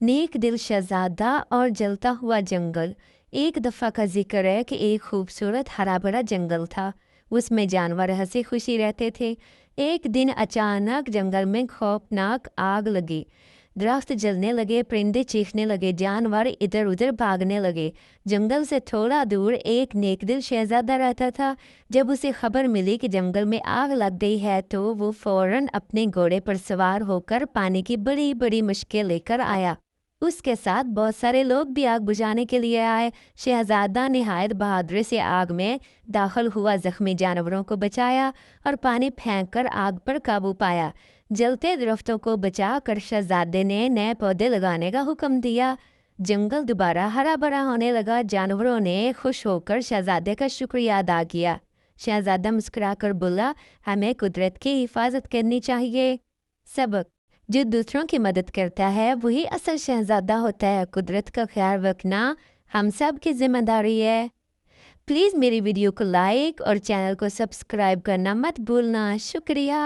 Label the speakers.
Speaker 1: नेक दिल शहजादा और जलता हुआ जंगल। एक दफ़ा का जिक्र है कि एक खूबसूरत हरा भरा जंगल था। उसमें जानवर हंसी खुशी रहते थे। एक दिन अचानक जंगल में खौफनाक आग लगी। दरख्त जलने लगे, परिंदे चीखने लगे, जानवर इधर उधर भागने लगे। जंगल से थोड़ा दूर एक नेकदिल शहजादा रहता था। जब उसे खबर मिली कि जंगल में आग लग गई है तो वो फौरन अपने घोड़े पर सवार होकर पानी की बड़ी बड़ी मुश्किल लेकर आया। उसके साथ बहुत सारे लोग भी आग बुझाने के लिए आए। शहजादा निहायत बहादुरी से आग में दाखिल हुआ, जख्मी जानवरों को बचाया और पानी फेंककर आग पर काबू पाया। जलते दरख्तों को बचाकर शहजादे ने नए पौधे लगाने का हुक्म दिया। जंगल दोबारा हरा भरा होने लगा। जानवरों ने खुश होकर शहजादे का शुक्रिया अदा किया। शहजादा मुस्कुराकर बोला, हमें कुदरत की हिफाजत करनी चाहिए। सबक: जो दूसरों की मदद करता है वही असल शहजादा होता है। कुदरत का ख्याल रखना हम सब की जिम्मेदारी है। प्लीज़ मेरी वीडियो को लाइक और चैनल को सब्सक्राइब करना मत भूलना। शुक्रिया।